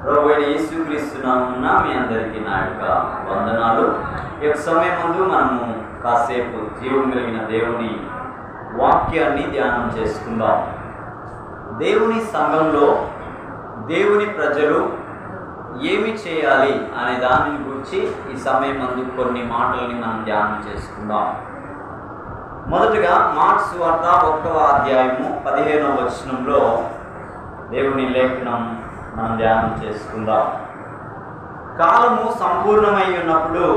ప్రభువైన యేసుక్రీస్తు నామమున మీ అందరికీ నా యొక్క వందనాలు. ఈ యొక్క సమయం ముందు మనము కాసేపు జీవం కలిగిన దేవుని వాక్యాన్ని ధ్యానం చేసుకుందాం. దేవుని సంఘంలో దేవుని ప్రజలు ఏమి చేయాలి అనే దానిని గురించి ఈ సమయం ముందు కొన్ని మాటల్ని మనం ధ్యానం చేసుకుందాం. మొదటగా మార్క్స్ సువార్త 1వ అధ్యాయము 15వ వచనంలో దేవుని లేఖనం మనం ధ్యానం చేసుకుందాం. కాలము సంపూర్ణమై ఉన్నప్పుడు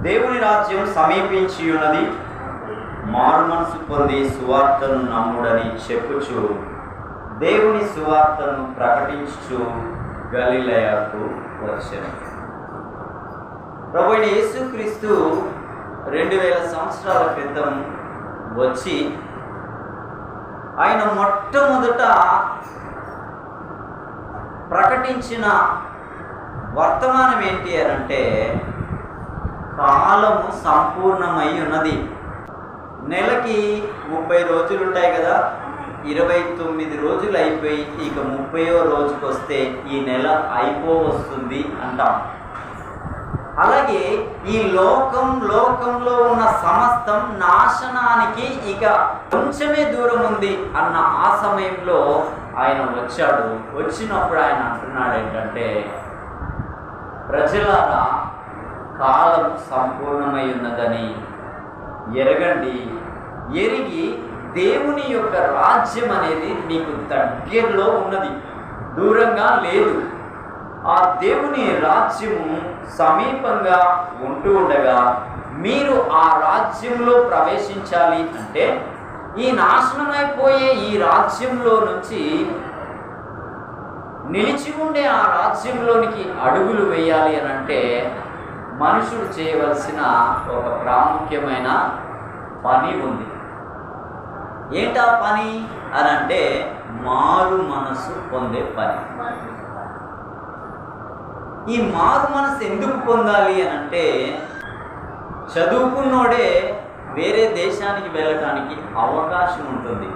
దేవుని రాజ్యం సమీపించి ఉన్నది, మారు మనసు పొంది సువార్తను నమ్ముడని చెప్పుచు దేవుని సువార్తను ప్రకటించుచు గలిలయకు వచ్చెను. ప్రభువైన యేసుక్రీస్తు 2000 సంవత్సరాల క్రితం వచ్చి ఆయన మొట్టమొదట ప్రకటించిన వర్తమానం ఏంటి అనంటే, కాలము సంపూర్ణమై ఉన్నది. నెలకి 30 రోజులు ఉంటాయి కదా, 29 రోజులు అయిపోయి ఇక 30వ రోజుకి వస్తే ఈ నెల అయిపోవస్తుంది అంటాం. అలాగే ఈ లోకంలో ఉన్న సమస్తం నాశనానికి ఇక కొంచెమే దూరం ఉంది అన్న ఆ సమయంలో ఆయన వచ్చాడు. వచ్చినప్పుడు ఆయన అంటున్నాడు ఏంటంటే, ప్రజలారా కాలం సంపూర్ణమై ఉన్నదని ఎరగండి, ఎరిగి దేవుని యొక్క రాజ్యం అనేది మీకు దగ్గరలో ఉన్నది, దూరంగా లేదు. ఆ దేవుని రాజ్యము సమీపంగా ఉంటూ ఉండగా మీరు ఆ రాజ్యంలో ప్రవేశించాలి అంటే, ఈ నాశనమైపోయే ఈ రాజ్యంలో నుంచి నిలిచి ఉండే ఆ రాజ్యంలోనికి అడుగులు వేయాలి అని అంటే మనుషుడు చేయవలసిన ఒక ప్రాముఖ్యమైన పని ఉంది. ఏంటా పని అనంటే, మారు మనసు పొందే పని. ఈ మారు మనసు ఎందుకు పొందాలి అనంటే, చదువుకున్నోడే వేరే దేశానికి వెళ్ళటానికి అవకాశం ఉంటుంది.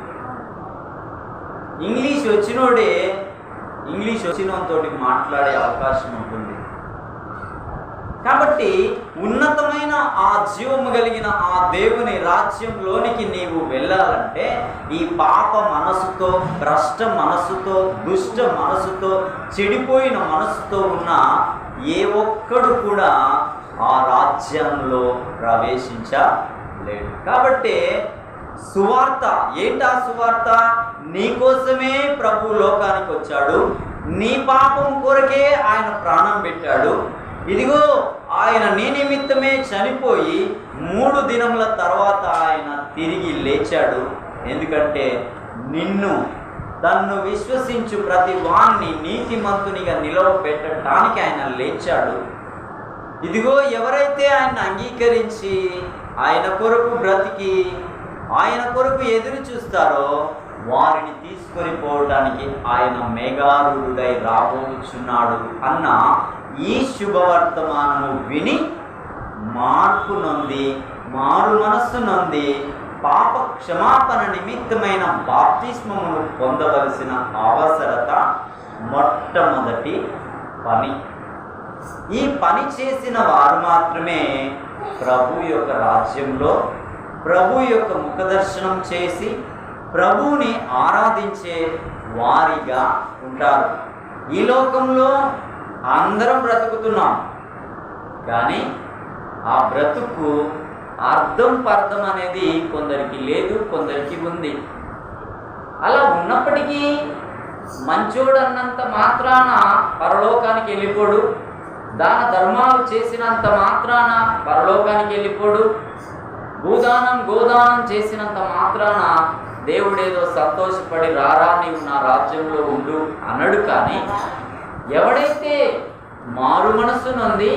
ఇంగ్లీష్ వచ్చినోడే ఇంగ్లీష్ వచ్చినంతో మాట్లాడే అవకాశం ఉంటుంది. కాబట్టి ఉన్నతమైన ఆ జీవము కలిగిన ఆ దేవుని రాజ్యంలోనికి నీవు వెళ్ళాలంటే, ఈ పాప మనసుతో, భ్రష్ట మనసుతో, దుష్ట మనసుతో, చెడిపోయిన మనసుతో ఉన్న ఏ ఒక్కడు కూడా ఆ రాజ్యంలో ప్రవేశించలేడు. కాబట్టి సువార్త ఏంటా? సువార్త నీకోసమే ప్రభు లోకానికి వచ్చాడు, నీ పాపం కొరకే ఆయన ప్రాణం పెట్టాడు. ఇదిగో ఆయన నీ నిమిత్తమే చనిపోయి 3 దినముల తర్వాత ఆయన తిరిగి లేచాడు. ఎందుకంటే తన్ను విశ్వసించు ప్రతి వాణ్ణి నీతిమంతునిగా నిలవబెట్టడానికి ఆయన లేచాడు. ఇదిగో ఎవరైతే ఆయన అంగీకరించి ఆయన కొరకు బ్రతికి ఆయన కొరకు ఎదురు చూస్తారో వారిని తీసుకొని పోవడానికి ఆయన మేఘారూఢుడై రాబోచున్నాడు అన్న ఈ శుభవర్తమానము విని మార్పు నొంది, మారు మనస్సు నొంది, పాప క్షమాపణ నిమిత్తమైన బాప్తిస్మమును పొందవలసిన అవసరత మొట్టమొదటి పని. ఈ పని చేసిన వారు మాత్రమే ప్రభు యొక్క రాజ్యంలో ప్రభు యొక్క ముఖదర్శనం చేసి ప్రభువుని ఆరాధించే వారిగా ఉంటారు. ఈ లోకంలో అందరం బ్రతుకుతున్నాం, కానీ ఆ బ్రతుకు అర్థం అనేది కొందరికి లేదు, కొందరికి ఉంది. అలా ఉన్నప్పటికీ మంచోడు అన్నంత మాత్రాన పరలోకానికి వెళ్ళిపోడు, దాన ధర్మాలు చేసినంత మాత్రాన పరలోకానికి వెళ్ళిపోడు, భూదానం గోదానం చేసినంత మాత్రాన దేవుడేదో సంతోషపడి రారా నీవు నా రాజ్యంలో ఉండు అన్నాడు. కానీ ఎవడైతే మారు మనస్సు నొంది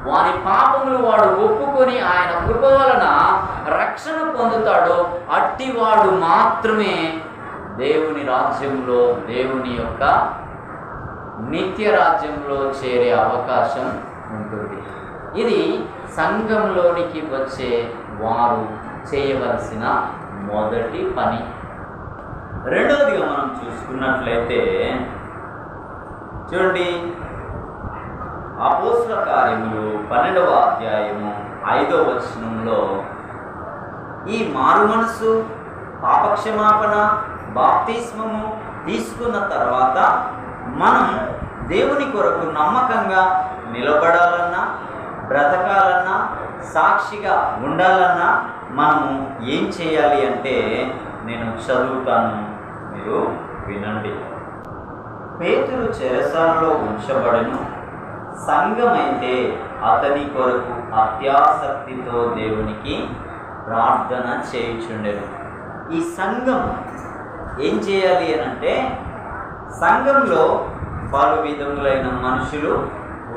వాని పాపములు వాడు ఒప్పుకొని ఆయన కృప వలన రక్షణ పొందుతాడో అట్టివాడు మాత్రమే దేవుని రాజ్యంలో, దేవుని యొక్క నిత్య రాజ్యంలో చేరే అవకాశం ఉంటుంది. ఇది సంఘంలోనికి వచ్చే వారు చేయవలసిన మొదటి పని. రెండవదిగా మనం చూసుకున్నట్లయితే చూడండి, అపోస్తల కార్యములు 12వ అధ్యాయము 5వ వచనంలో ఈ మారు మనసు, పాపక్షమాపణ, బాప్తిస్మము తీసుకున్న తర్వాత మనం దేవుని కొరకు నమ్మకంగా నిలబడాలన్నా, బ్రతకాలన్నా, సాక్షిగా ఉండాలన్నా మనము ఏం చేయాలి అంటే నేను చదువుతాను, మీరు వినండి. పేతురు చెరసాలలో ఉంచబడెను, సంఘమైతే అతని కొరకు అత్యాసక్తితో దేవునికి ప్రార్థన చేయుచుండెను. ఈ సంఘం ఏం చేయాలి అని అంటే, సంఘంలో పలు విధములైన మనుషులు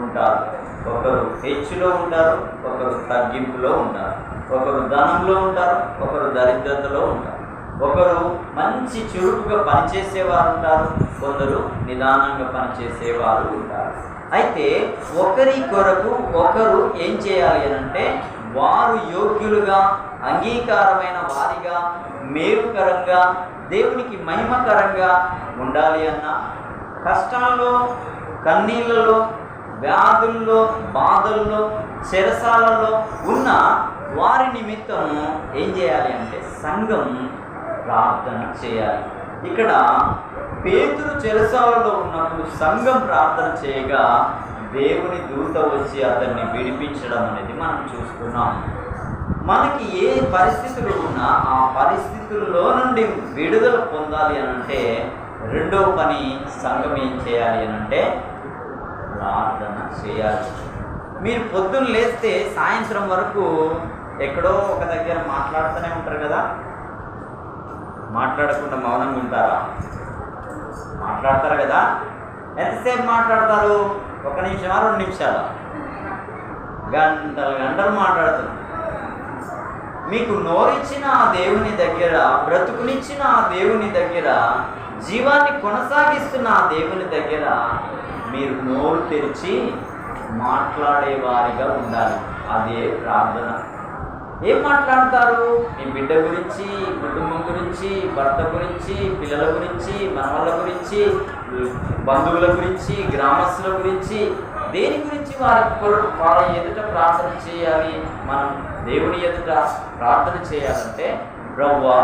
ఉంటారు. ఒకరు హెచ్చులో ఉంటారు, ఒకరు తగ్గింపులో ఉంటారు, ఒకరు ధనంలో ఉంటారు, ఒకరు దరిద్రతలో ఉంటారు, ఒకరు మంచి చురుకుగా పనిచేసేవారు ఉంటారు, కొందరు నిదానంగా పనిచేసేవారు ఉంటారు. అయితే ఒకరి కొరకు ఒకరు ఏం చేయాలి అని అంటే, వారు యోగ్యులుగా, అంగీకారమైన వారిగా, మేలుకరంగా, దేవునికి మహిమకరంగా ఉండాలి అన్న, కష్టాల్లో, కన్నీళ్ళలో, వ్యాధుల్లో, బాధల్లో, చెరసాలలో ఉన్న వారి నిమిత్తము ఏం చేయాలి అంటే సంఘం ప్రార్థన చేయాలి. ఇక్కడ పేతురు చెరసాలలో ఉన్నప్పుడు సంఘం ప్రార్థన చేయగా దేవుని దూత వచ్చి అతన్ని విడిపించడం అనేది మనం చూస్తున్నాం. మనకి ఏ పరిస్థితులు ఉన్నా ఆ పరిస్థితుల్లో నుండి విడుదల పొందాలి అనంటే రెండో పని సంఘం ఏం చేయాలి అనంటే ప్రార్థన చేయాలి. మీరు పొద్దున్న లేస్తే సాయంత్రం వరకు ఎక్కడో ఒక దగ్గర మాట్లాడుతూనే ఉంటారు కదా, మాట్లాడకుండా మౌనంగా ఉంటారా? మాట్లాడతారు కదా. ఎంతసేపు మాట్లాడతారు? 1 నిమిషమా 2 నిమిషాలు? గంటలు గంటలు మాట్లాడుతారు. మీకు నోరిచ్చిన ఆ దేవుని దగ్గర, బ్రతుకునిచ్చిన ఆ దేవుని దగ్గర, జీవాన్ని కొనసాగిస్తున్న ఆ దేవుని దగ్గర మీరు నోరు తెరిచి మాట్లాడేవారిగా ఉండాలి. అదే ప్రార్థన. ఏం మాట్లాడతారు? మీ బిడ్డ గురించి, కుటుంబం గురించి, భర్త గురించి, పిల్లల గురించి, మనవళ్ళ గురించి, బంధువుల గురించి, గ్రామస్తుల గురించి, దేని గురించి వారి ఎదుట ప్రార్థన చేయాలి. మనం దేవుని ఎదుట ప్రార్థన చేయాలంటే, ప్రభువా,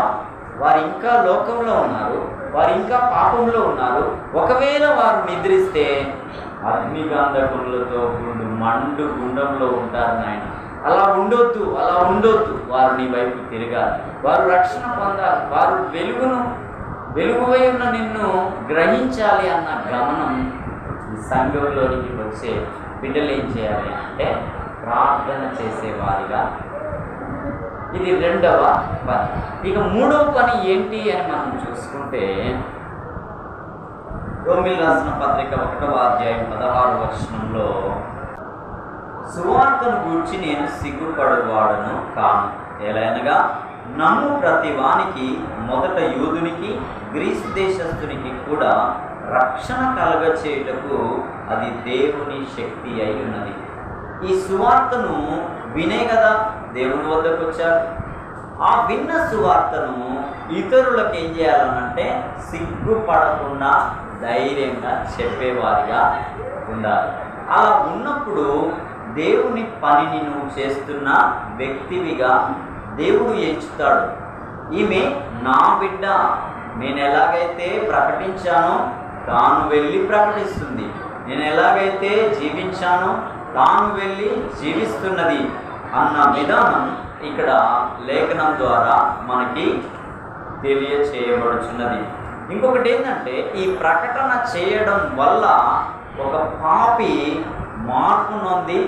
వారు ఇంకా లోకంలో ఉన్నారు, వారు ఇంకా పాపంలో ఉన్నారు, ఒకవేళ వారు నిద్రిస్తే అగ్నిగంధకులతో మండు గుండంలో ఉంటారు నాయన. అలా ఉండొద్దు, అలా ఉండొద్దు. వారు నీ వైపు తిరగాలి, వారు రక్షణ పొందాలి, వారు వెలుగువై ఉన్న నిన్ను గ్రహించాలి అన్న గమనం ఈ సంఘంలోనికి వచ్చే బిడ్డలు ఏం చేయాలి అంటే ప్రార్థన చేసేవారిగా. ఇది రెండవ పని. ఇక మూడవ పని ఏంటి అని మనం చూసుకుంటే, రోమీయులకు రాసిన పత్రిక 1వ అధ్యాయం 16వ వచనంలో, సువార్తను గూర్చి నేను సిగ్గుపడువాడను కాను, ఎలయనగా నమ్ము ప్రతి వానికి మొదట యూదునికి గ్రీసు దేశస్థునికి కూడా రక్షణ కలగచేయుటకు అది దేవుని శక్తి అయి ఉన్నది. ఈ సువార్తను వినే కదా దేవుని వద్దకు వచ్చారు. ఆ విన్న సువార్తను ఇతరులకు ఏం చేయాలనంటే సిగ్గుపడకుండా ధైర్యంగా చెప్పేవారిగా ఉండాలి. అలా ఉన్నప్పుడు దేవుని పనిని నువ్వు చేస్తున్న వ్యక్తివిగా దేవుడు ఎంచుతాడు. ఈమె నా బిడ్డ, నేను ఎలాగైతే ప్రకటించానో తాను వెళ్ళి ప్రకటిస్తుంది, నేను ఎలాగైతే జీవించానో తాను వెళ్ళి జీవిస్తున్నది అన్న విధానం ఇక్కడ లేఖనం ద్వారా మనకి తెలియచేయబడుచున్నది. ఇంకొకటి ఏంటంటే, ఈ ప్రకటన చేయడం వల్ల ఒక పాపి మార్పు నొంది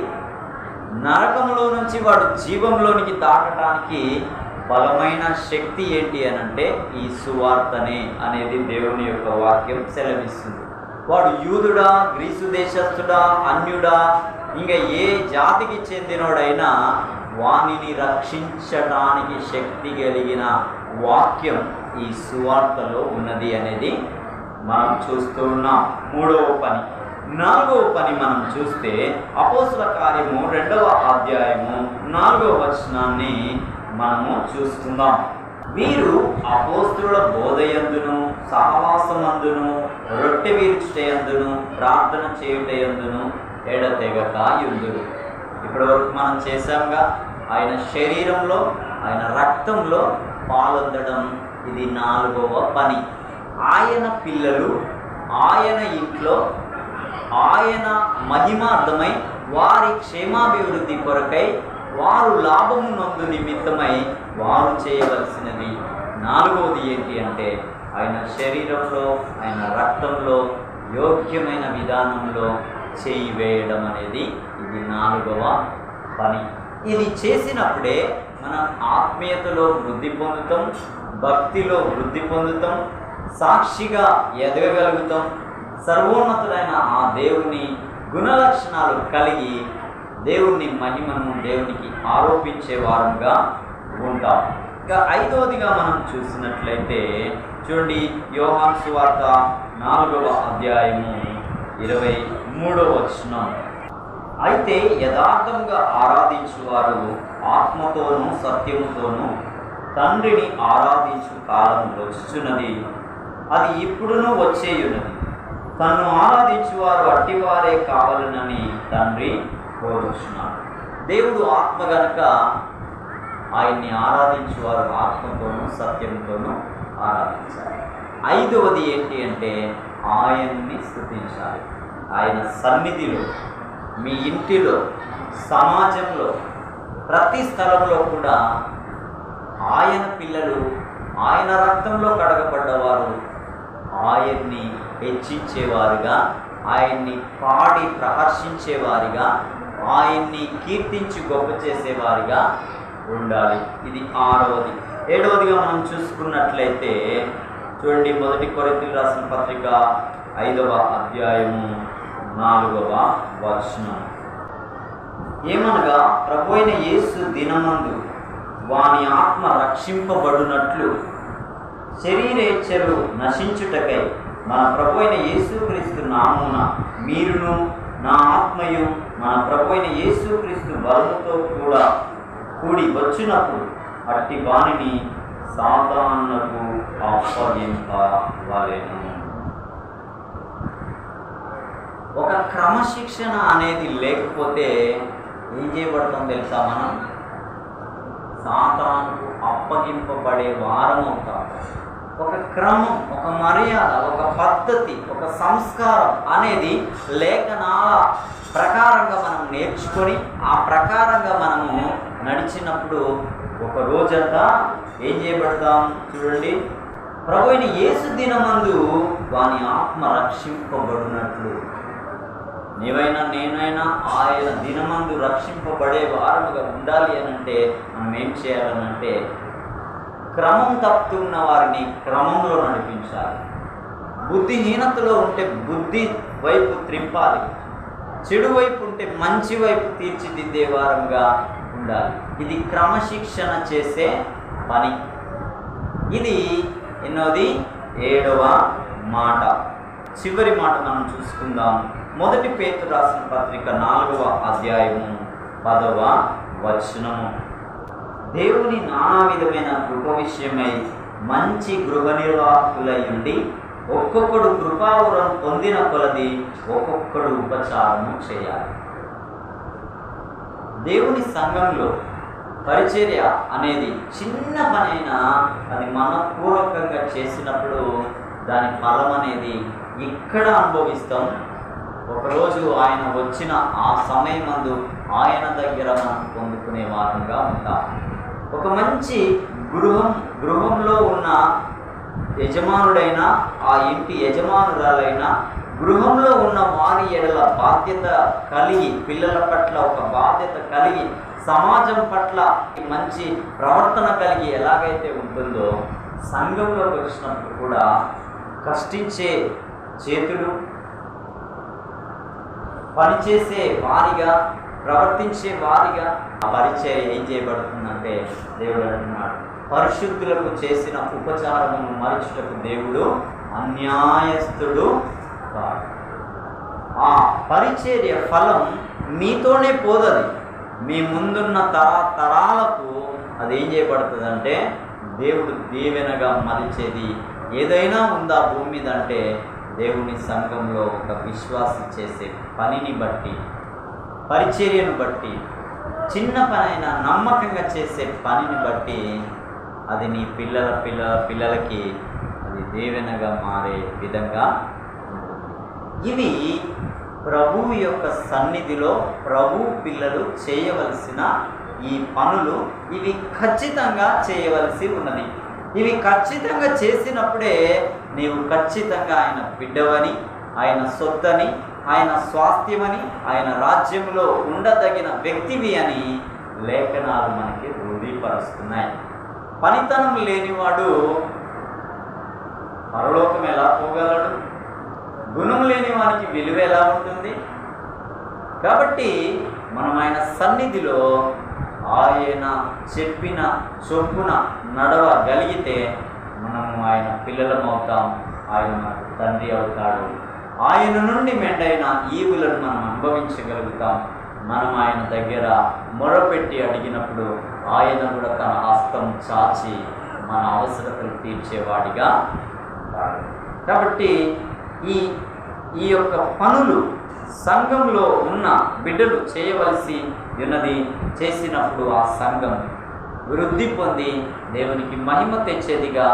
నరకంలో నుంచి వాడు జీవంలోనికి దాటడానికి బలమైన శక్తి ఏంటి అని అంటే ఈ సువార్తనే అనేది దేవుని యొక్క వాక్యం సెలవిస్తుంది. వాడు యూదుడా, గ్రీసు దేశస్థుడా, అన్యుడా, ఇంకా ఏ జాతికి చెందినోడైనా వానిని రక్షించడానికి శక్తి కలిగిన వాక్యం ఈ సువార్తలో ఉన్నది అనేది మనం చూస్తూ ఉన్నాం. మూడవ పని. నాలుగవ పని మనం చూస్తే అపోస్తల కార్యము 2వ అధ్యాయము 4వ వచనాన్ని మనము చూస్తున్నాం. వీరు అపోస్తలుల బోధయందును, సహవాసమందును, రొట్టె వీర్చుటయందును ప్రార్థన చేయుటయందును ఎడతెగక యుందురు. ఇప్పటి వరకు మనం చేశాంగా, ఆయన శరీరంలో ఆయన రక్తంలో పాలొందడం ఇది 4వ పని. ఆయన పిల్లలు ఆయన ఇంట్లో ఆయన మహిమార్థమై వారి క్షేమాభివృద్ధి కొరకై వారు లాభము నొందు నిమిత్తమై వారు చేయవలసినది 4వది ఏంటి అంటే ఆయన శరీరంలో ఆయన రక్తంలో యోగ్యమైన విధానంలో చేయి వేయడం అనేది ఇది 4వ పని. ఇది చేసినప్పుడే మనం ఆత్మీయతలో వృద్ధి పొందుతాం, భక్తిలో వృద్ధి పొందుతాం, సాక్షిగా ఎదగగలుగుతాం, సర్వోన్నతుడైన ఆ దేవుని గుణలక్షణాలు కలిగి దేవుని మహిమను దేవునికి ఆరోపించే వారంగా ఉంటాం. ఇంకా 5వదిగా మనం చూసినట్లయితే చూడండి, యోహాను సువార్త 4వ అధ్యాయము 23వ వచనం. అయితే యథార్థంగా ఆరాధించువారు ఆత్మతోనూ సత్యముతోనూ తండ్రిని ఆరాధించు కాలం వచ్చుచున్నది, అది ఇప్పుడునూ వచ్చేయున్నది. తన్ను ఆరాధించువారు అట్టివారే కావాలనని తండ్రి కోరుచున్నాడు. దేవుడు ఆత్మ గనుక ఆయన్ని ఆరాధించువారు ఆత్మతోనూ సత్యంతోనూ ఆరాధించాలి. 5వది ఏంటి అంటే ఆయన్ని స్తుతించాలి. ఆయన సన్నిధిలో, మీ ఇంటిలో, సమాజంలో, ప్రతి స్థలంలో కూడా ఆయన పిల్లలు, ఆయన రక్తంలో కడగబడ్డవారు ఆయన్ని హెచ్చించేవారుగా, ఆయన్ని పాడి ప్రహర్షించేవారిగా, ఆయన్ని కీర్తించి గొప్ప చేసేవారిగా ఉండాలి. ఇది 6వది. 7వదిగా మనం చూసుకున్నట్లయితే చూడండి, 1 కొరింథీయులకు రాసిన పత్రిక 5వ అధ్యాయము 4వ వచనం. ఏమనగా ప్రభువైన యేసు దినమందు వాని ఆత్మ రక్షింపబడునట్లు శరీరేచ్ఛలు నశించుటకై మన ప్రభువైన యేసుక్రీస్తు నామమున మీరును నా ఆత్మయు మన ప్రభువైన యేసుక్రీస్తు బలముతో కూడా కూడి వచ్చినప్పుడు అట్టి వానిని సాతానునకు అప్పగింపవలెను. ఒక క్రమశిక్షణ అనేది లేకపోతే ఏం చేయబడతాం తెలుసా? మనం సాతానుకు అప్పగింపబడే వారం అవుతాం. ఒక క్రమం, ఒక మర్యాద, ఒక పద్ధతి, ఒక సంస్కారం అనేది లేఖనాల ప్రకారంగా మనం నేర్చుకొని ఆ ప్రకారంగా మనము నడిచినప్పుడు ఒక రోజంతా ఏం చేయబడతాం? చూడండి, ప్రభువైన యేసు దినమందు వాని ఆత్మ రక్షింపబడినట్లు నీవైనా నేనైనా ఆయన దినమందు రక్షింపబడే వారముగా ఉండాలి అనంటే మనం ఏం చేయాలనంటే క్రమం తప్పుతున్న వారిని క్రమంలో నడిపించాలి. బుద్ధిహీనతలో ఉంటే బుద్ధి వైపు త్రింపాలి, చెడు వైపు ఉంటే మంచి వైపు తీర్చిదిద్దే వారంగా ఉండాలి. ఇది క్రమశిక్షణ చేసే పని. ఇది ఎన్నోది? 7వ మాట. చివరి మాట మనం చూసుకుందాం. 1 పేతురు రాసిన పత్రిక 4వ అధ్యాయము 10వ వచనము. దేవుని నానా విధమైన కృప విషయమై మంచి గృహ నిర్వాహకులై ఉండి ఒక్కొక్కడు కృపావరం పొందిన కొలది ఒక్కొక్కడు ఉపచారము చేయాలి. దేవుని సంఘంలో పరిచర్య అనేది చిన్న పనైనా అది మనపూర్వకంగా చేసినప్పుడు దాని ఫలం అనేది ఇక్కడ అనుభవిస్తాం. ఒకరోజు ఆయన వచ్చిన ఆ సమయమందు ఆయన దగ్గర మనం పొందుకునే వారంగా ఉంటాం. ఒక మంచి గృహంలో ఉన్న యజమానుడైన, ఆ ఇంటి యజమానురాలైన, గృహంలో ఉన్న వారి ఎడల బాధ్యత కలిగి, పిల్లల పట్ల ఒక బాధ్యత కలిగి, సమాజం పట్ల మంచి ప్రవర్తన కలిగి ఎలాగైతే ఉంటుందో సంఘంలోకి వచ్చినప్పుడు కూడా కష్టించే చేతులు, పనిచేసే వారిగా, ప్రవర్తించే వారిగా ఆ పరిచయం ఏం చేయబడుతుందంటే దేవుడు అంటున్నాడు, పరిశుద్ధులకు చేసిన ఉపచారమును మరచుటకు దేవుడు అన్యాయస్తుడు కాదు. ఆ పరిచర్య ఫలం మీతోనే పోదది, మీ ముందున్న తరాలకు అది ఏం దేవుడు దీవెనగా మలిచేది ఏదైనా ఉందా భూమి మీద అంటే దేవుని సంఘంలో ఒక విశ్వాసి చేసే పనిని బట్టి, పరిచర్యను బట్టి, చిన్న పనైనా నమ్మకంగా చేసే పనిని బట్టి అది నీ పిల్లలకి అది దీవెనగా మారే విధంగా ఇవి ప్రభువు యొక్క సన్నిధిలో ప్రభు పిల్లలు చేయవలసిన ఈ పనులు. ఇవి ఖచ్చితంగా చేయవలసి ఉన్నది. ఇవి ఖచ్చితంగా చేసినప్పుడే నీవు ఖచ్చితంగా ఆయన బిడ్డవని, ఆయన సొత్తని, ఆయన స్వాస్థ్యమని, ఆయన రాజ్యంలో ఉండదగిన వ్యక్తివి అని లేఖనాలు మనకి రూఢీపరుస్తున్నాయి. పనితనం లేనివాడు పరలోకం ఎలా పోగలడు? గుణం లేని వానికి విలువ ఎలా ఉంటుంది? కాబట్టి మనం ఆయన సన్నిధిలో ఆయన చెప్పిన చొప్పున నడవగలిగితే మనము ఆయన పిల్లలమవుతాం. ఆయన మనకు తండ్రి అవుతాడు. ఆయన నుండి మెండైన ఈవులను మనం అనుభవించగలుగుతాం. మనం ఆయన దగ్గర మొరపెట్టి అడిగినప్పుడు ఆయన కూడా తన హస్తం చాచి మన అవసరతలు తీర్చేవాడిగా ఉంటాడు. కాబట్టి ఈ యొక్క పనులు సంఘంలో ఉన్న బిడ్డలు చేయవలసి ఉన్నది. చేసినప్పుడు ఆ సంఘం వృద్ధి పొంది దేవునికి మహిమ తెచ్చేదిగా,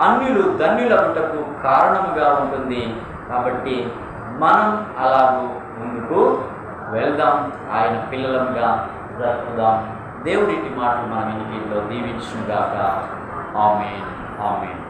అన్యులు ధన్యులగుటకు కారణముగా ఉంటుంది. కాబట్టి మనం అలాగూ ముందుకు వెళ్దాం, ఆయన పిల్లలంగా బ్రతుకుదాం. దేవుడి మాటలు మన ఇంటిలో దీవించుగాక. ఆమేన్, ఆమేన్.